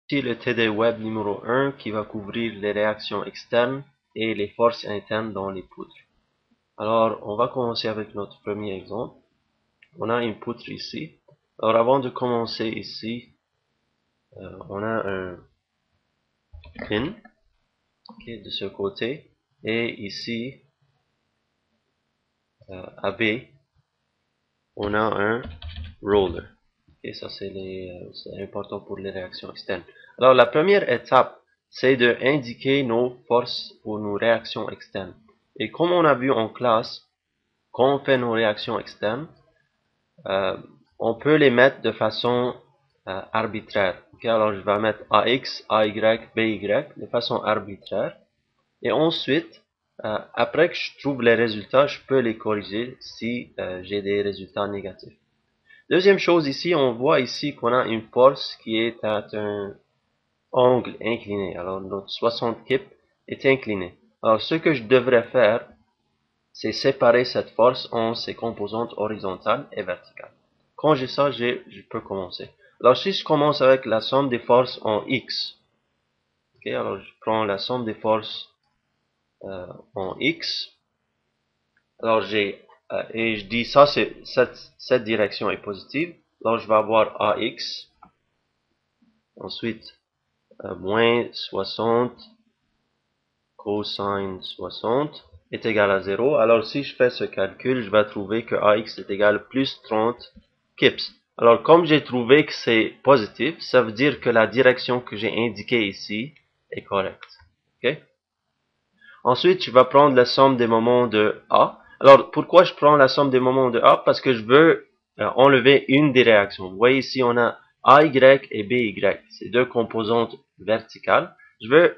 Ici le TD Web numéro 1 qui va couvrir les réactions externes et les forces internes dans les poutres. Alors, on va commencer avec notre premier exemple. On a une poutre ici. Alors, avant de commencer ici, on a un pin de ce côté. Et ici, à B, on a un roller. Ça, c'est important pour les réactions externes. Alors, la première étape, c'est de indiquer nos forces ou nos réactions externes. Et comme on a vu en classe, quand on fait nos réactions externes, on peut les mettre de façon arbitraire. Alors, je vais mettre AX, AY, BY de façon arbitraire. Et ensuite, après que je trouve les résultats, je peux les corriger si j'ai des résultats négatifs. Deuxième chose ici, on voit ici qu'on a une force qui est à un angle incliné. Alors notre 60 kip est incliné. Alors ce que je devrais faire, c'est séparer cette force en ses composantes horizontales et verticales. Quand j'ai ça, je peux commencer. Alors si je commence avec la somme des forces en X, alors je prends la somme des forces en X. Alors et je dis ça, cette direction est positive. Alors je vais avoir AX. Ensuite, moins 60 cosine 60 est égal à 0. Alors si je fais ce calcul, je vais trouver que AX est égal à plus 30 kips. Alors comme j'ai trouvé que c'est positif, ça veut dire que la direction que j'ai indiquée ici est correcte. Okay? Ensuite, je vais prendre la somme des moments de A. Alors, pourquoi je prends la somme des moments de A? Parce que je veux enlever une des réactions. Vous voyez ici, on a AY et BY. C'est deux composantes verticales. Je veux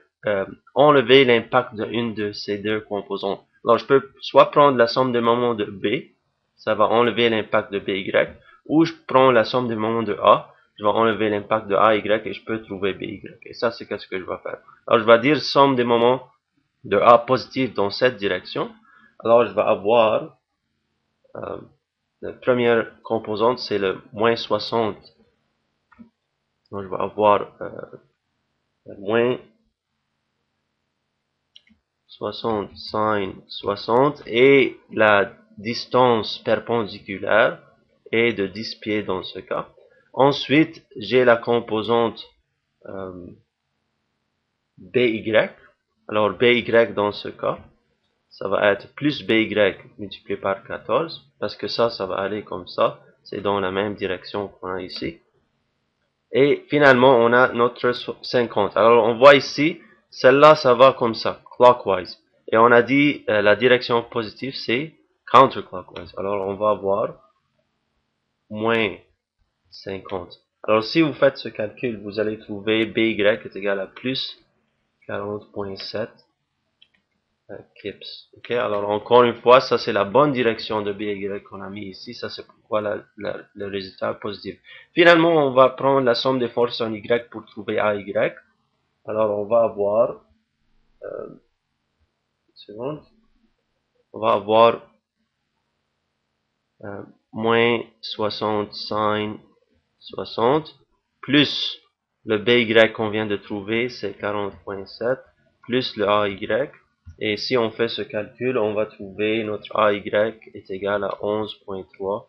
enlever l'impact d'une de ces deux composantes. Alors, je peux soit prendre la somme des moments de B, ça va enlever l'impact de BY, ou je prends la somme des moments de A, je vais enlever l'impact de AY et je peux trouver BY. Et ça, c'est ce que je vais faire. Alors, je vais dire somme des moments de A positif dans cette direction. Alors, je vais avoir la première composante, c'est le moins 60. Donc, je vais avoir moins 60 sin 60 et la distance perpendiculaire est de 10 pieds dans ce cas. Ensuite, j'ai la composante BY. Alors, BY dans ce cas, ça va être plus BY multiplié par 14, parce que ça va aller comme ça. C'est dans la même direction qu'on a ici. Et finalement, on a notre 50. Alors, on voit ici, celle-là, ça va comme ça, clockwise. Et on a dit, la direction positive, c'est counterclockwise. Alors, on va avoir moins 50. Alors, si vous faites ce calcul, vous allez trouver BY est égal à plus 40.7 kips. Ok, alors encore une fois, ça c'est la bonne direction de BY qu'on a mis ici. Ça c'est pourquoi le résultat est positif. Finalement, on va prendre la somme des forces en Y pour trouver AY. Alors on va avoir, on va avoir moins 60 sin 60 plus le BY qu'on vient de trouver, c'est 40.7 plus le AY. Et si on fait ce calcul, on va trouver notre AY est égal à 11.3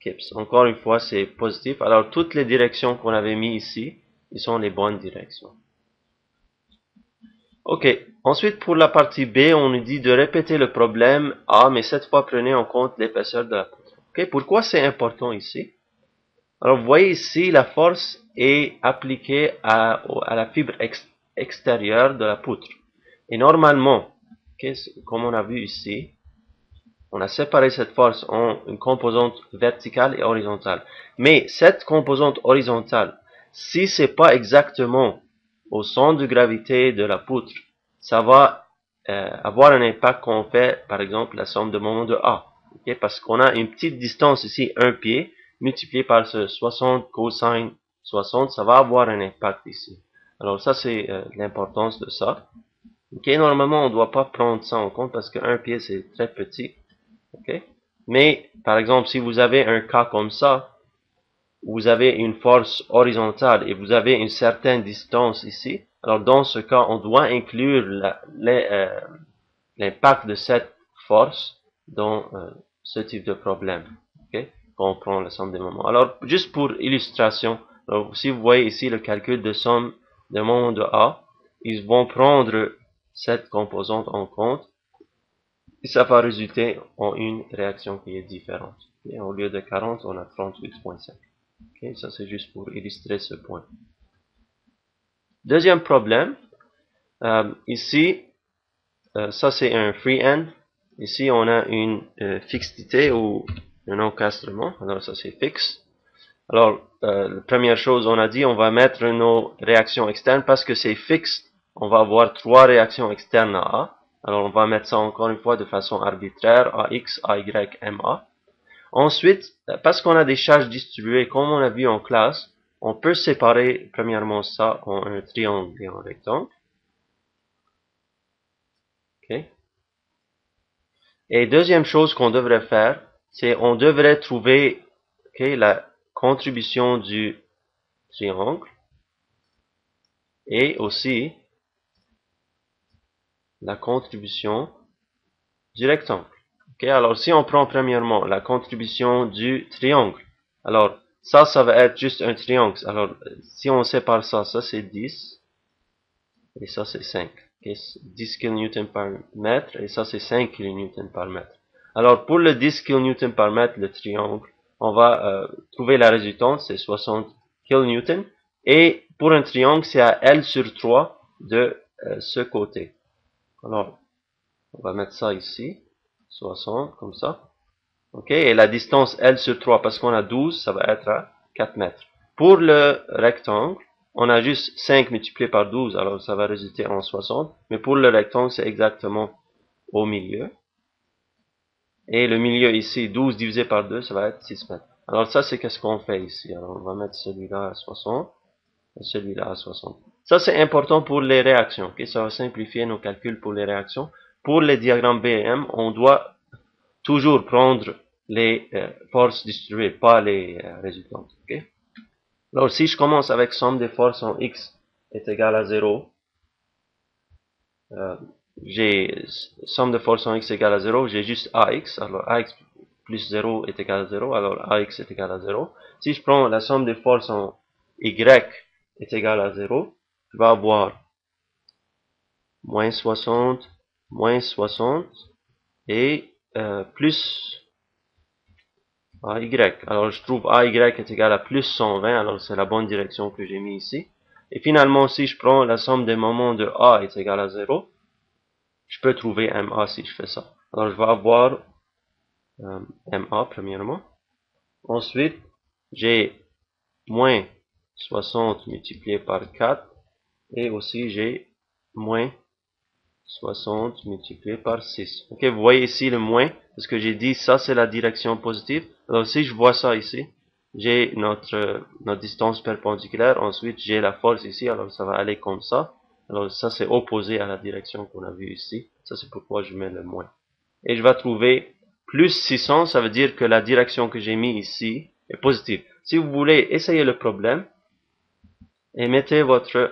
kips. Encore une fois, c'est positif. Alors, toutes les directions qu'on avait mis ici, ils sont les bonnes directions. Ok. Ensuite, pour la partie B, on nous dit de répéter le problème A, mais cette fois, prenez en compte l'épaisseur de la poutre. Ok. Pourquoi c'est important ici? Alors, vous voyez ici, la force est appliquée à la fibre extérieure de la poutre. Et normalement, comme on a vu ici, on a séparé cette force en une composante verticale et horizontale. Mais cette composante horizontale, si c'est pas exactement au centre de gravité de la poutre, ça va avoir un impact quand on fait, par exemple, la somme de moments de A. Okay? Parce qu'on a une petite distance ici, 1 pied, multiplié par ce 60 cosine 60, ça va avoir un impact ici. Alors ça, c'est l'importance de ça. Okay, normalement, on ne doit pas prendre ça en compte parce qu'un pied, c'est très petit. Okay? Mais, par exemple, si vous avez un cas comme ça, vous avez une force horizontale et vous avez une certaine distance ici, alors dans ce cas, on doit inclure l'impact de cette force dans ce type de problème. Okay? Quand on prend la somme des moments. Alors, juste pour illustration, alors, si vous voyez ici le calcul de somme des moments de A, ils vont prendre cette composante en compte et ça va résulter en une réaction qui est différente. Okay? Au lieu de 40, on a 38.5. Okay? Ça, c'est juste pour illustrer ce point. Deuxième problème, ici, ça c'est un free end. Ici, on a une fixité ou un encastrement. Alors, ça c'est fixe. Alors, la première chose, on a dit, on va mettre nos réactions externes parce que c'est fixe. On va avoir 3 réactions externes à A. Alors, on va mettre ça encore une fois de façon arbitraire, AX, AY, MA. Ensuite, parce qu'on a des charges distribuées, comme on a vu en classe, on peut séparer premièrement ça en un triangle et un rectangle. Okay. Et deuxième chose qu'on devrait faire, c'est on devrait trouver la contribution du triangle et aussi la contribution du rectangle. Alors si on prend premièrement la contribution du triangle, alors ça va être juste un triangle. Alors si on sépare ça, ça c'est 10 et ça c'est 5. 10 kN par mètre et ça c'est 5 kN par mètre. Alors pour le 10 kN par mètre, le triangle, on va trouver la résultante, c'est 60 kN. Et pour un triangle, c'est à L sur 3 de ce côté. Alors, on va mettre ça ici, 60, comme ça. Ok, et la distance L sur 3, parce qu'on a 12, ça va être à 4 mètres. Pour le rectangle, on a juste 5 multiplié par 12, alors ça va résulter en 60. Mais pour le rectangle, c'est exactement au milieu. Et le milieu ici, 12 divisé par 2, ça va être 6 mètres. Alors ça, c'est qu'est-ce qu'on fait ici. Alors on va mettre celui-là à 60 et celui-là à 60. Ça, c'est important pour les réactions. Okay? Ça va simplifier nos calculs pour les réactions. Pour les diagrammes BM, on doit toujours prendre les forces distribuées, pas les résultantes. Okay? Alors si je commence avec somme des forces en X est égal à 0, j'ai somme de forces en X égale à 0, j'ai juste AX, alors AX plus 0 est égal à 0, alors AX est égal à 0. Si je prends la somme des forces en Y est égal à 0, je vais avoir moins 60 et plus AY. Alors je trouve AY est égal à plus 120, alors c'est la bonne direction que j'ai mis ici. Et finalement, si je prends la somme des moments de A est égal à 0, je peux trouver MA si je fais ça. Alors je vais avoir MA premièrement. Ensuite, j'ai moins 60 multiplié par 4 et aussi j'ai moins 60 multiplié par 6. Ok, vous voyez ici le moins, parce que j'ai dit ça c'est la direction positive. Alors si je vois ça ici, j'ai notre distance perpendiculaire, ensuite j'ai la force ici, alors ça va aller comme ça. Alors ça c'est opposé à la direction qu'on a vue ici. Ça c'est pourquoi je mets le moins. Et je vais trouver plus 600, ça veut dire que la direction que j'ai mis ici est positive. Si vous voulez essayer le problème, et mettez votre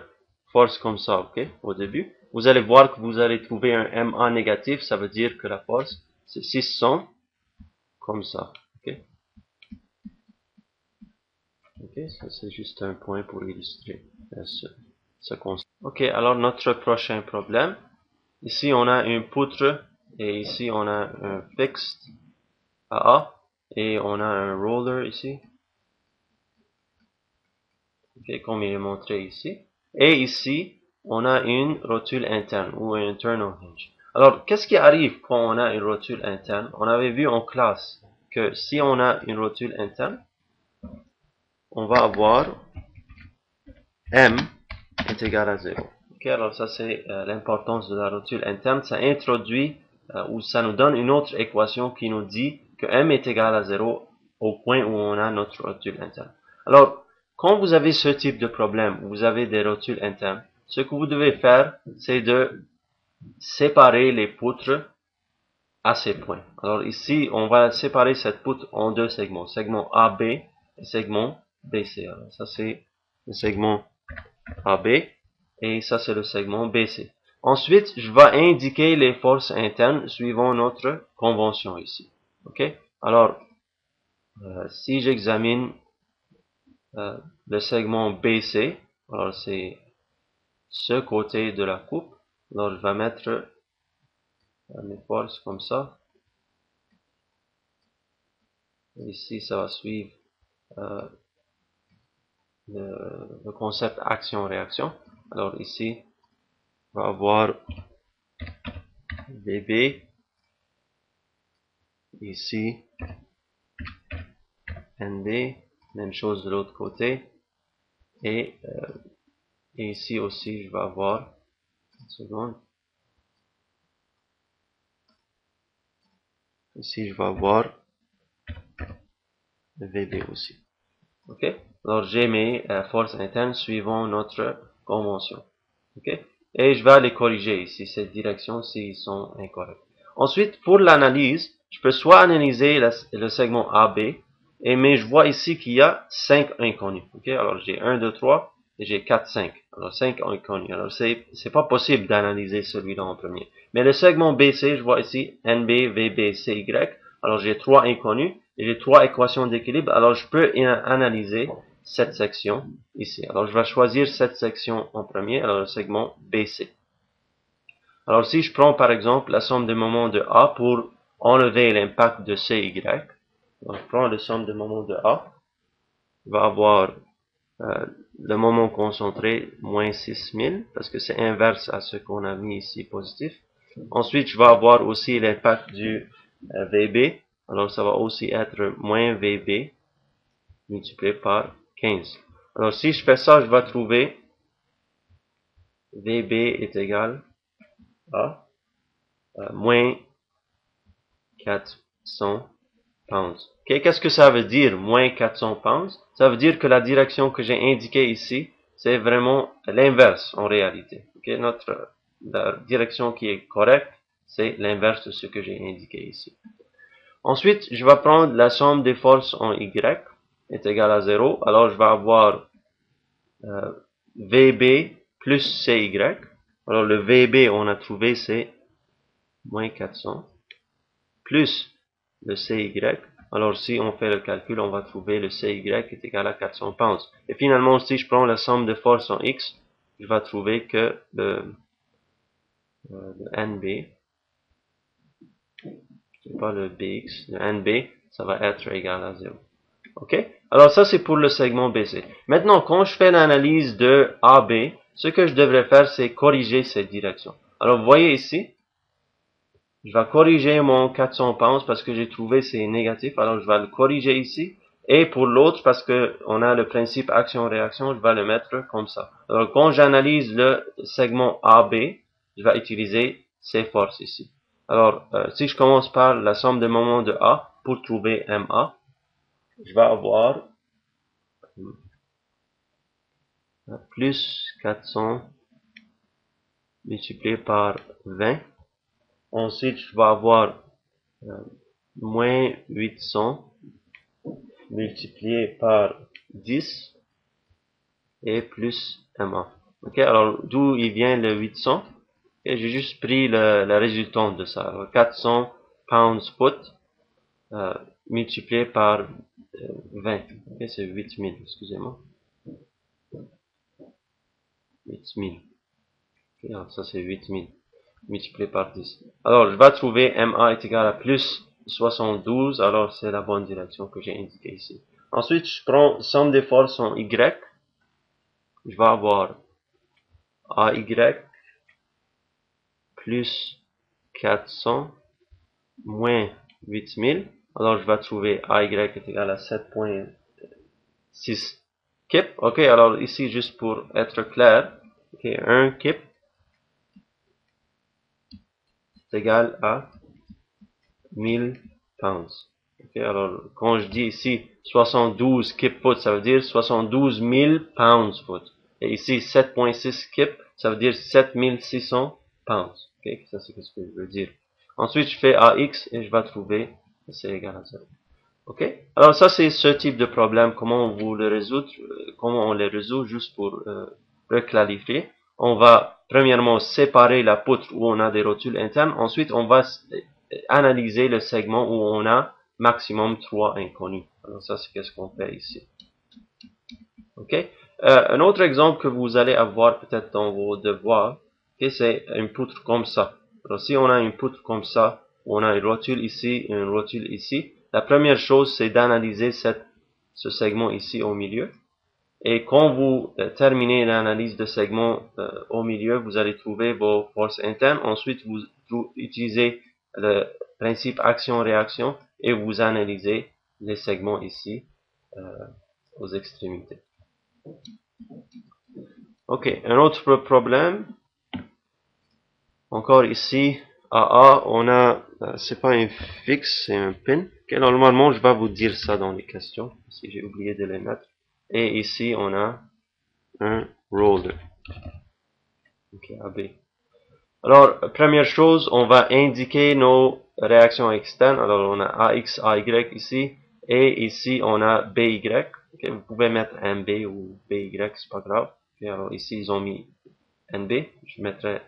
force comme ça, ok, au début. Vous allez voir que vous allez trouver un MA négatif, ça veut dire que la force, c'est 600, comme ça, ok. Ok, ça c'est juste un point pour illustrer ce concept. Ok, alors notre prochain problème. Ici on a une poutre, et ici on a un fixed AA, et on a un roller ici. Ok, comme il est montré ici. Et ici, on a une rotule interne ou un internal hinge. Alors, qu'est-ce qui arrive quand on a une rotule interne? On avait vu en classe que si on a une rotule interne, on va avoir M est égal à 0. Okay, alors ça c'est l'importance de la rotule interne. Ça introduit ou ça nous donne une autre équation qui nous dit que M est égal à 0 au point où on a notre rotule interne. Alors, quand vous avez ce type de problème, où vous avez des rotules internes, ce que vous devez faire, c'est de séparer les poutres à ces points. Alors ici, on va séparer cette poutre en deux segments, segment AB et segment BC. Alors, ça c'est le segment AB et ça c'est le segment BC. Ensuite, je vais indiquer les forces internes suivant notre convention ici. Ok? Alors, si j'examine le segment BC, alors c'est ce côté de la coupe, alors je vais mettre mes forces comme ça. Ici, ça va suivre le concept action-réaction. Alors ici, on va avoir VB, ici NB, même chose de l'autre côté, et ici aussi je vais avoir, une seconde, ici je vais avoir VB aussi. Ok? Alors j'ai mes forces internes suivant notre convention. Ok? Et je vais les corriger ici, cette direction s'ils sont incorrects. Ensuite, pour l'analyse, je peux soit analyser le segment AB, mais je vois ici qu'il y a 5 inconnus. Ok? Alors j'ai 1, 2, 3, et j'ai 4, 5. Alors 5 inconnus. Alors c'est pas possible d'analyser celui-là en premier. Mais le segment BC, je vois ici NB, VB, CY. Alors j'ai 3 inconnus, et j'ai 3 équations d'équilibre. Alors je peux analyser cette section ici. Alors je vais choisir cette section en premier, alors le segment BC. Alors si je prends par exemple la somme des moments de A pour enlever l'impact de CY, donc je prends la somme des moments de A, je vais avoir le moment concentré moins 6000, parce que c'est inverse à ce qu'on a mis ici positif. Ensuite, je vais avoir aussi l'impact du VB, alors ça va aussi être moins VB multiplié par 15. Alors si je fais ça, je vais trouver VB est égal à moins 400 pounds. Okay, qu'est-ce que ça veut dire, moins 400 pounds? Ça veut dire que la direction que j'ai indiquée ici, c'est vraiment l'inverse en réalité. Okay, la direction qui est correcte, c'est l'inverse de ce que j'ai indiqué ici. Ensuite, je vais prendre la somme des forces en Y est égale à 0. Alors, je vais avoir VB plus CY. Alors, le VB, on a trouvé, c'est moins 400 plus le CY. Alors, si on fait le calcul, on va trouver le CY est égal à 400 pounds. Et finalement, si je prends la somme de force en X, je vais trouver que le NB, c'est pas le BX, le NB, ça va être égal à 0. Ok? Alors, ça, c'est pour le segment BC. Maintenant, quand je fais l'analyse de AB, ce que je devrais faire, c'est corriger cette direction. Alors, vous voyez ici, je vais corriger mon 400 pounds parce que j'ai trouvé c'est négatif. Alors, je vais le corriger ici. Et pour l'autre, parce que on a le principe action-réaction, je vais le mettre comme ça. Alors, quand j'analyse le segment AB, je vais utiliser ces forces ici. Alors, si je commence par la somme des moments de A pour trouver MA, je vais avoir plus 400 multiplié par 20. Ensuite, je vais avoir moins 800 multiplié par 10 et plus MA. Ok, alors d'où il vient le 800? Okay, j'ai juste pris la résultante de ça. Alors, 400 pounds foot multiplié par 20. Okay, c'est 8000, excusez-moi. 8000. Okay, alors ça c'est 8000 multiplié par 10. Alors, je vais trouver MA est égal à plus 72. Alors, c'est la bonne direction que j'ai indiquée ici. Ensuite, je prends somme des forces en Y. Je vais avoir AY plus 400 moins 8000. Alors, je vais trouver AY est égal à 7.6 kip. Ok, alors ici, juste pour être clair, okay, 1 kip est égal à 1000 pounds. Okay, alors, quand je dis ici 72 kip foot, ça veut dire 72 000 pounds foot. Et ici, 7.6 kip, ça veut dire 7600 pounds. Okay, ça c'est ce que je veux dire. Ensuite, je fais AX et je vais trouver c'est égal à 0. Ok? Alors ça c'est ce type de problème. Comment vous le résoudre? Comment on les résout? Juste pour reclarifier. On va premièrement séparer la poutre où on a des rotules internes. Ensuite on va analyser le segment où on a maximum 3 inconnus. Alors ça c'est ce qu'on fait ici. Ok? Un autre exemple que vous allez avoir peut-être dans vos devoirs, okay, c'est une poutre comme ça. Alors si on a une poutre comme ça, on a une rotule ici, une rotule ici, la première chose c'est d'analyser ce segment ici au milieu. Et quand vous terminez l'analyse de segment au milieu, vous allez trouver vos forces internes. Ensuite, vous utilisez le principe action-réaction et vous analysez les segments ici aux extrémités. Ok, un autre problème. Encore ici, AA, on a, c'est pas un fixe, c'est un pin. Okay, normalement, je vais vous dire ça dans les questions, si j'ai oublié de les mettre. Et ici, on a un roller. Ok, AB. Alors, première chose, on va indiquer nos réactions externes. Alors, on a AX, AY ici. Et ici, on a BY. Okay, vous pouvez mettre MB ou BY, c'est pas grave. Okay, alors, ici, ils ont mis NB. Je mettrai...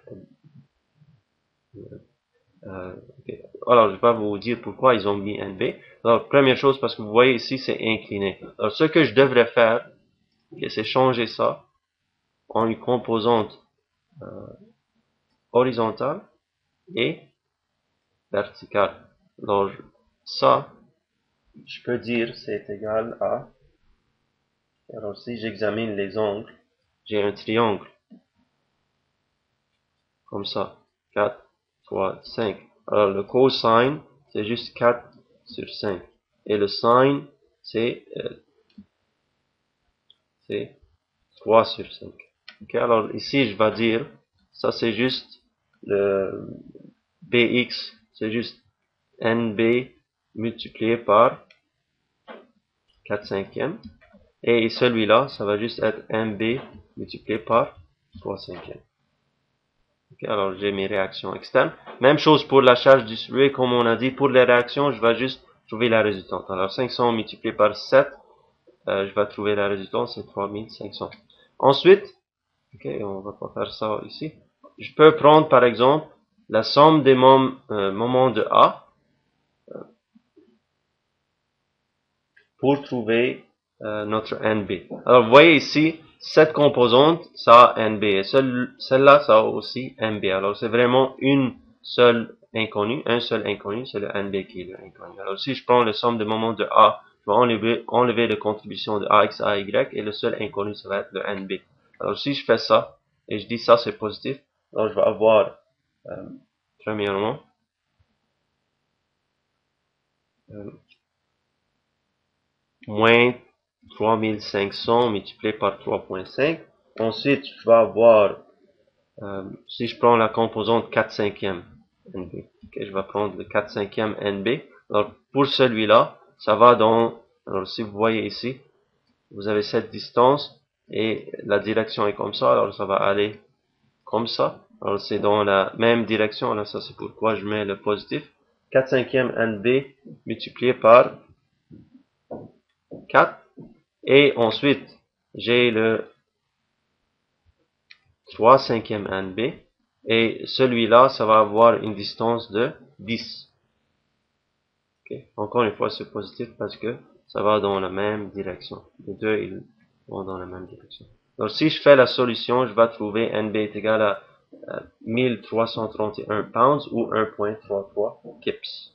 okay. Alors, je vais vous dire pourquoi ils ont mis NB. Alors, première chose, parce que vous voyez ici, c'est incliné. Alors, ce que je devrais faire, okay, c'est changer ça en une composante horizontale et verticale. Alors, ça, je peux dire c'est égal à, alors si j'examine les angles, j'ai un triangle, comme ça, 4 fois 5. Alors le cosine, c'est juste 4 sur 5. Et le sine, c'est 3 sur 5. Okay, alors ici, je vais dire, ça c'est juste le bx, c'est juste nb multiplié par 4 cinquièmes. Et celui-là, ça va juste être MB multiplié par 3 cinquièmes. Okay, alors j'ai mes réactions externes. Même chose pour la charge distribuée, comme on a dit, pour les réactions, je vais juste trouver la résultante. Alors 500 multiplié par 7, je vais trouver la résultante, c'est 3500. Ensuite, okay, on va pas faire ça ici. Je peux prendre par exemple la somme des moments de A pour trouver notre NB. Alors vous voyez ici, cette composante, ça a NB, et celle-là, ça a aussi NB. Alors c'est vraiment une seule inconnue, un seul inconnu, c'est le NB qui est le inconnu. Alors si je prends le somme de moments de A, je vais enlever la contribution de AX, AY, et le seul inconnu, ça va être le NB. Alors si je fais ça, et je dis ça c'est positif, alors je vais avoir, premièrement, moins 3500 multiplié par 3.5. Ensuite, je vais avoir, si je prends la composante 4 cinquièmes NB, okay, je vais prendre le 4 cinquièmes NB. Alors, pour celui-là, ça va dans, alors si vous voyez ici, vous avez cette distance et la direction est comme ça, alors ça va aller comme ça. Alors, c'est dans la même direction, alors ça c'est pourquoi je mets le positif. 4 cinquièmes NB multiplié par 4. Et ensuite, j'ai le 3 cinquièmes NB. Et celui-là, ça va avoir une distance de 10. Okay. Encore une fois, c'est positif parce que ça va dans la même direction. Les deux, ils vont dans la même direction. Donc, si je fais la solution, je vais trouver NB est égal à 1331 pounds ou 1.33 kips.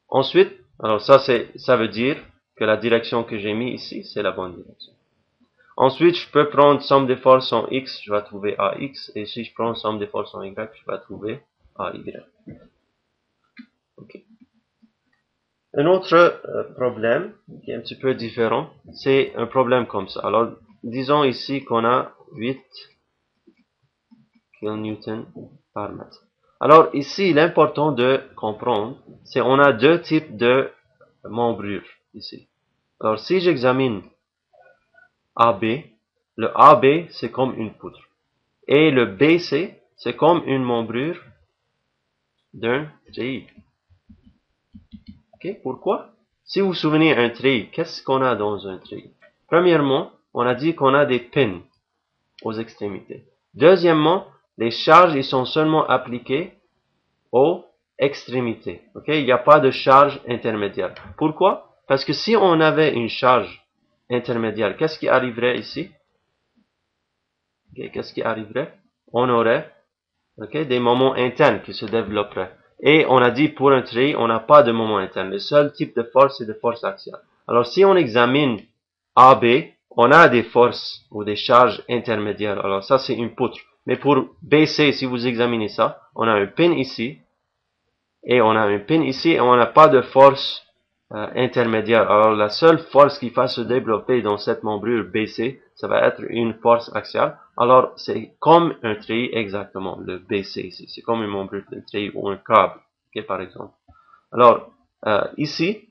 Ensuite, alors ça veut dire que la direction que j'ai mis ici, c'est la bonne direction. Ensuite, je peux prendre somme des forces en X, je vais trouver AX. Et si je prends somme des forces en Y, je vais trouver AY. Okay. Un autre problème qui est un petit peu différent, c'est un problème comme ça. Alors, disons ici qu'on a 8 kN par mètre. Alors ici, l'important de comprendre, c'est qu'on a deux types de membrures ici. Alors si j'examine AB, le AB c'est comme une poutre. Et le BC, c'est comme une membrure d'un TI. Okay, pourquoi? Si vous vous souvenez un treillis, qu'est-ce qu'on a dans un treillis? Premièrement, on a dit qu'on a des pins aux extrémités. Deuxièmement, les charges ils sont seulement appliquées aux extrémités. Okay? Il n'y a pas de charge intermédiaire. Pourquoi? Parce que si on avait une charge intermédiaire, qu'est-ce qui arriverait ici? Okay? Qu'est-ce qui arriverait? On aurait des moments internes qui se développeraient. Et on a dit pour un treillis, on n'a pas de moment interne. Le seul type de force, c'est de force axiale. Alors si on examine AB, on a des forces ou des charges intermédiaires. Alors ça, c'est une poutre. Mais pour BC, si vous examinez ça, on a un pin ici, et on a un pin ici, et on n'a pas de force intermédiaire. Alors la seule force qui va se développer dans cette membrure BC, ça va être une force axiale. Alors c'est comme un treillis exactement, le BC ici. C'est comme une membrure de treillis ou un câble, okay, par exemple. Alors ici,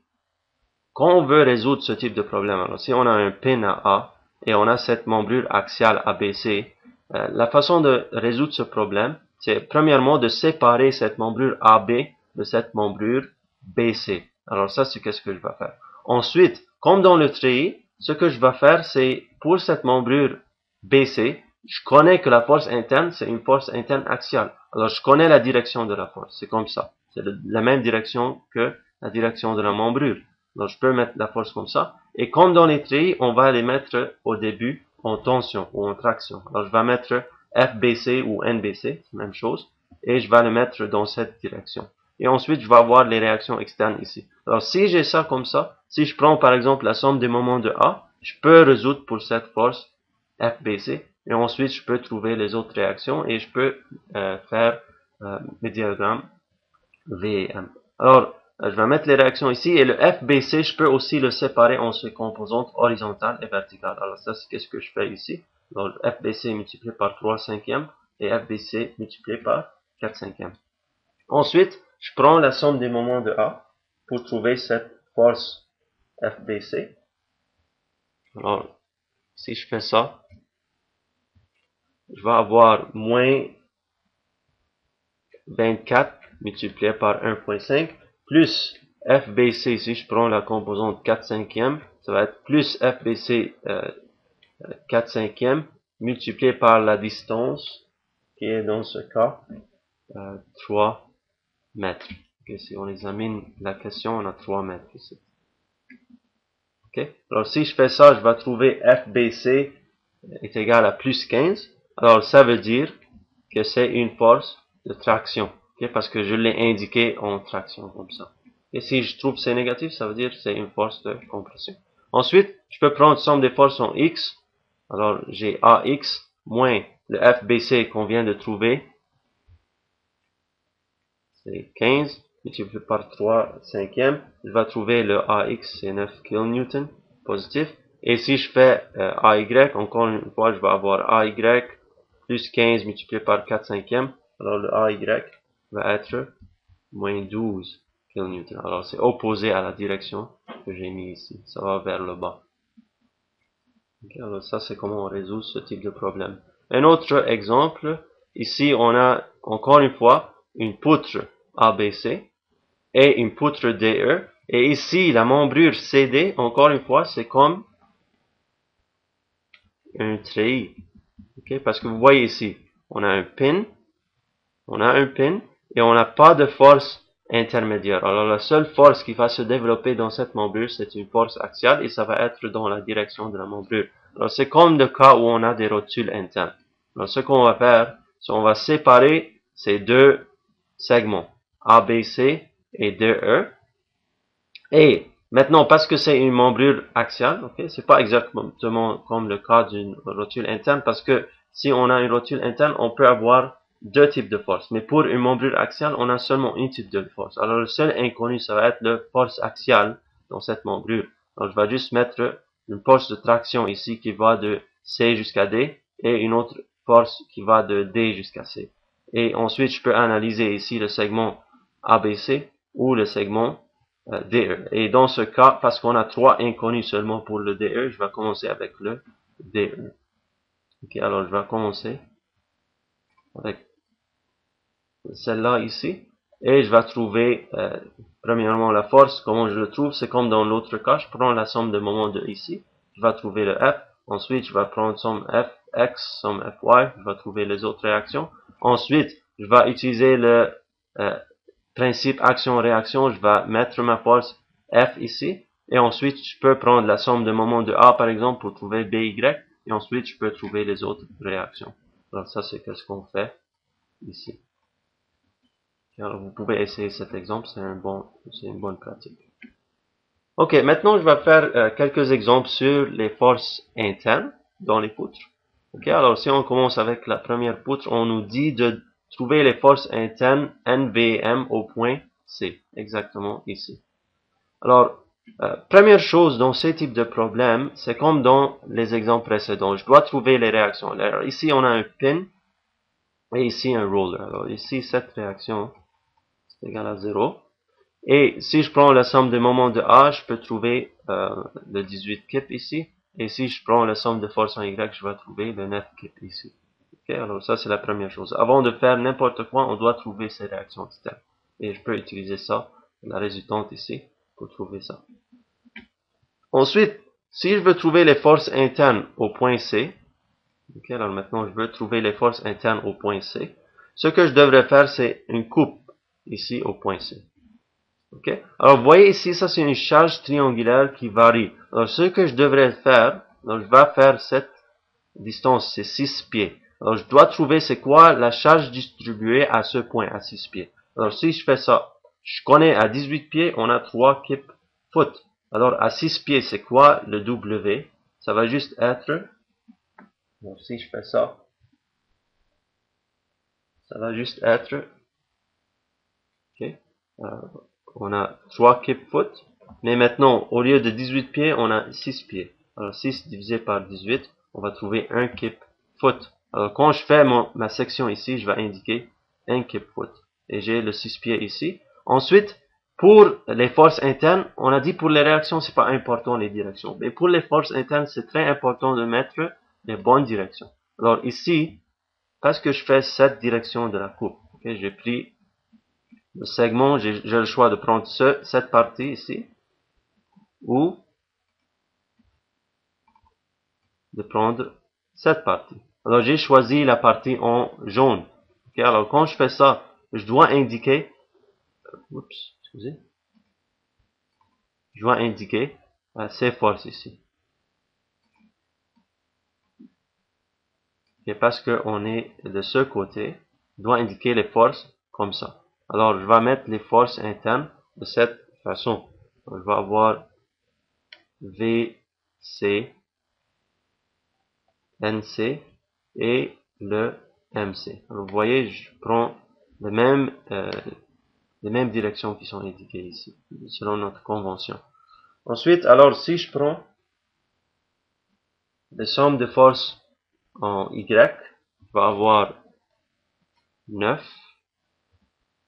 quand on veut résoudre ce type de problème, alors si on a un pin à A et on a cette membrure axiale ABC, la façon de résoudre ce problème, c'est premièrement de séparer cette membrure AB de cette membrure BC. Alors ça, c'est qu'est-ce que je vais faire. Ensuite, comme dans le treillis, ce que je vais faire, c'est pour cette membrure BC, je connais que la force interne, c'est une force interne axiale. Alors je connais la direction de la force, c'est comme ça. C'est la même direction que la direction de la membrure. Donc je peux mettre la force comme ça. Et comme dans les treillis, on va les mettre au début en tension ou en traction. Alors je vais mettre FBC ou NBC, c'est la même chose. Et je vais le mettre dans cette direction. Et ensuite, je vais avoir les réactions externes ici. Alors si j'ai ça comme ça, si je prends par exemple la somme des moments de A, je peux résoudre pour cette force FBC. Et ensuite, je peux trouver les autres réactions et je peux faire mes diagrammes V et M. Alors, je vais mettre les réactions ici et le FBC, je peux aussi le séparer en ses composantes horizontales et verticales. Alors ça, c'est qu'est-ce que je fais ici. Donc, FBC multiplié par 3 cinquièmes et FBC multiplié par 4 cinquièmes. Ensuite, je prends la somme des moments de A pour trouver cette force FBC. Alors, si je fais ça, je vais avoir moins 24 multiplié par 1.5 plus FBC, si je prends la composante 4 cinquièmes, ça va être plus FBC 4 cinquièmes multiplié par la distance qui est dans ce cas 3 mètres. Okay, si on examine la question, on a 3 mètres ici. Okay. Alors si je fais ça, je vais trouver FBC est égal à plus 15. Alors ça veut dire que c'est une force de traction. Okay, parce que je l'ai indiqué en traction comme ça. Et si je trouve c'est négatif, ça veut dire que c'est une force de compression. Ensuite, je peux prendre somme des forces en X. Alors j'ai AX moins le FBC qu'on vient de trouver. C'est 15 multiplié par 3 cinquièmes. Je vais trouver le AX, c'est 9 kN positif. Et si je fais AY, encore une fois, je vais avoir AY plus 15 multiplié par 4 cinquièmes. Alors le AY va être moins 12 kN. Alors c'est opposé à la direction que j'ai mis ici. Ça va vers le bas. Okay, alors ça c'est comment on résout ce type de problème. Un autre exemple, ici on a encore une fois une poutre ABC et une poutre DE. Et ici la membrure CD, encore une fois, c'est comme un treillis. Okay, parce que vous voyez ici, on a un pin et on n'a pas de force intermédiaire. Alors la seule force qui va se développer dans cette membrure, c'est une force axiale et ça va être dans la direction de la membrure. Alors c'est comme le cas où on a des rotules internes. Alors ce qu'on va faire, c'est qu'on va séparer ces deux segments, ABC et DE. Et maintenant, parce que c'est une membrure axiale, okay, c'est pas exactement comme le cas d'une rotule interne, parce que si on a une rotule interne, on peut avoir deux types de forces. Mais pour une membrure axiale, on a seulement un type de force. Alors le seul inconnu, ça va être la force axiale dans cette membrure. Donc je vais juste mettre une force de traction ici qui va de C jusqu'à D et une autre force qui va de D jusqu'à C. Et ensuite, je peux analyser ici le segment ABC ou le segment DE. Et dans ce cas, parce qu'on a 3 inconnus seulement pour le DE, je vais commencer avec le DE. Ok, alors je vais commencer avec celle-là ici. et je vais trouver premièrement la force. Comment je le trouve? C'est comme dans l'autre cas, je prends la somme de moments de ici, je vais trouver le F, ensuite je vais prendre somme Fx, somme Fy, je vais trouver les autres réactions. Ensuite, je vais utiliser le principe action-réaction, je vais mettre ma force F ici, et ensuite je peux prendre la somme de moments de A par exemple pour trouver BY, et ensuite je peux trouver les autres réactions. Alors ça c'est ce qu'on fait ici. Alors vous pouvez essayer cet exemple, c'est une bonne pratique. Ok, maintenant je vais faire quelques exemples sur les forces internes dans les poutres. Ok, alors si on commence avec la première poutre, on nous dit de trouver les forces internes NVM au point C, exactement ici. Alors, première chose dans ce type de problème, c'est comme dans les exemples précédents, je dois trouver les réactions. Alors ici on a un pin et ici un roller. Alors ici cette réaction est égale à 0. Et si je prends la somme des moments de A, je peux trouver le 18 kip ici. Et si je prends la somme de force en Y, je vais trouver le 9 kip ici. Okay, alors ça c'est la première chose. Avant de faire n'importe quoi, on doit trouver ces réactions externes. Et je peux utiliser ça, la résultante ici, pour trouver ça. Ensuite, si je veux trouver les forces internes au point C, okay, alors maintenant je veux trouver les forces internes au point C, ce que je devrais faire c'est une coupe ici au point C. Okay. Alors, vous voyez ici, ça c'est une charge triangulaire qui varie. Alors, ce que je devrais faire, alors, je vais faire cette distance, c'est 6 pieds. Alors, je dois trouver c'est quoi la charge distribuée à ce point, à 6 pieds. Alors, si je fais ça, je connais à 18 pieds, on a 3 kip foot. Alors, à 6 pieds, c'est quoi le W? Ça va juste être, donc, si je fais ça va juste être, ok, on a 3 kip foot, mais maintenant, au lieu de 18 pieds, on a 6 pieds. Alors, 6 divisé par 18, on va trouver 1 kip foot. Alors, quand je fais ma section ici, je vais indiquer 1 kip foot. Et j'ai le 6 pieds ici. Ensuite, pour les forces internes, on a dit pour les réactions, c'est pas important les directions. Mais pour les forces internes, c'est très important de mettre les bonnes directions. Alors, ici, parce que je fais cette direction de la coupe, okay, j'ai pris le segment, j'ai le choix de prendre cette partie ici, ou de prendre cette partie. Alors j'ai choisi la partie en jaune. Okay, alors quand je fais ça, je dois indiquer, excusez, je dois indiquer ces forces ici. Et parce qu'on est de ce côté, je dois indiquer les forces comme ça. Alors je vais mettre les forces internes de cette façon. Alors, je vais avoir VC, NC et le MC. Alors, vous voyez, je prends les mêmes directions qui sont indiquées ici, selon notre convention. Ensuite, alors, si je prends les sommes de forces en Y, je vais avoir 9.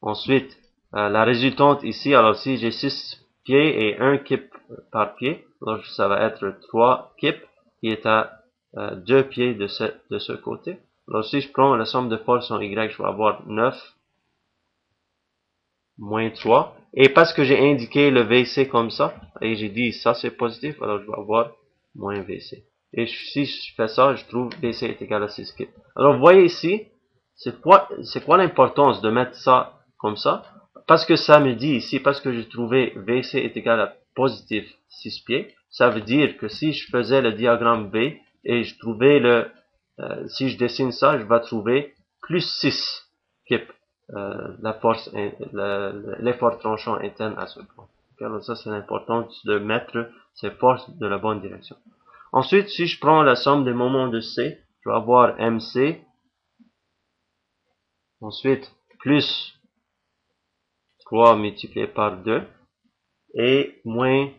Ensuite, la résultante ici, alors si j'ai 6 pieds et 1 kip par pied, alors ça va être 3 kip qui est à 2 pieds de ce côté. Alors si je prends la somme de forces en Y, je vais avoir 9 moins 3. Et parce que j'ai indiqué le VC comme ça, et j'ai dit ça c'est positif, alors je vais avoir moins VC. Et si je fais ça, je trouve VC est égal à 6 kip. Alors vous voyez ici, c'est quoi l'importance de mettre ça comme ça? Parce que ça me dit ici, parce que j'ai trouvé VC est égal à positif 6 pieds, ça veut dire que si je faisais le diagramme V et je trouvais si je dessine ça, je vais trouver plus 6 kip, l'effort tranchant interne à ce point. Okay, alors ça c'est important de mettre ces forces de la bonne direction. Ensuite, si je prends la somme des moments de C, je vais avoir MC, ensuite plus 3 multiplié par 2 et moins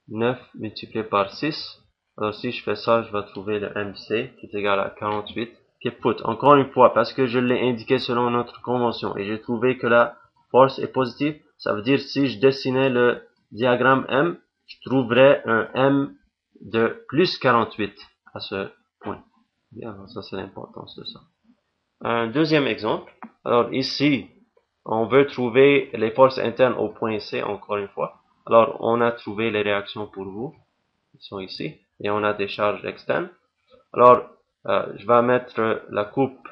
9 multiplié par 6. Alors si je fais ça, je vais trouver le MC qui est égal à 48 kip foot. Encore une fois, parce que je l'ai indiqué selon notre convention et j'ai trouvé que la force est positive, ça veut dire si je dessinais le diagramme M, je trouverais un M de plus 48 à ce point. Bien, alors ça c'est l'importance de ça. Un deuxième exemple. Alors ici, on veut trouver les forces internes au point C encore une fois. Alors on a trouvé les réactions pour vous, ils sont ici, et on a des charges externes. Alors je vais mettre la coupe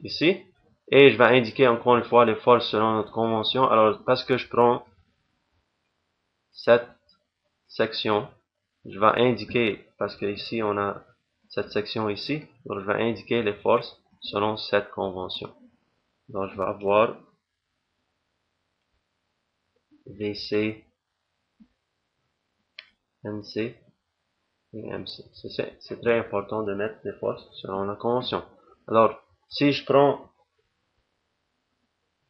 ici, et je vais indiquer encore une fois les forces selon notre convention. Alors parce que je prends cette section, je vais indiquer, parce que ici on a cette section ici, donc je vais indiquer les forces selon cette convention. Donc je vais avoir VC, MC et MC. C'est très important de mettre les forces selon la convention. Alors, si je prends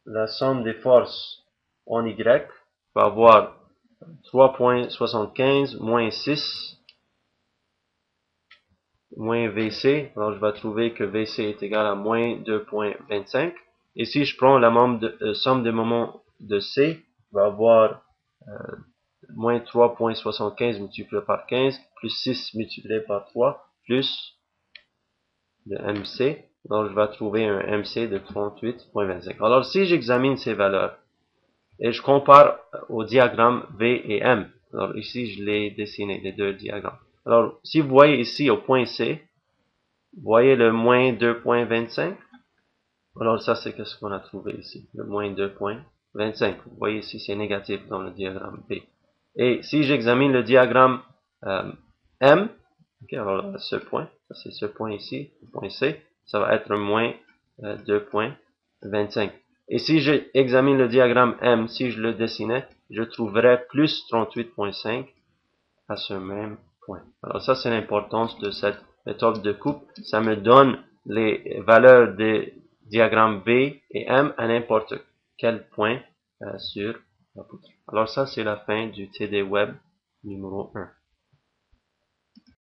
la somme des forces en Y, je vais avoir 3.75 moins 6 moins VC. Alors, je vais trouver que VC est égal à moins 2.25. Et si je prends la somme des moments de C, je vais avoir moins 3.75 multiplié par 15, plus 6 multiplié par 3, plus le MC. Donc, je vais trouver un MC de 38.25. Alors, si j'examine ces valeurs et je compare au diagramme V et M, alors ici, je l'ai dessiné, les deux diagrammes. Alors, si vous voyez ici au point C, vous voyez le moins 2.25. Alors, ça, c'est ce qu'on a trouvé ici, le moins 2.25. Vous voyez ici, c'est négatif dans le diagramme B. Et si j'examine le diagramme M, okay, alors ce point, ça c'est ce point ici, le point C, ça va être moins 2.25. Et si j'examine le diagramme M, si je le dessinais, je trouverais plus 38.5 à ce même point. Alors ça c'est l'importance de cette méthode de coupe. Ça me donne les valeurs des diagrammes B et M à n'importe quel point sur la poutre. Alors ça c'est la fin du TD Web numéro 1.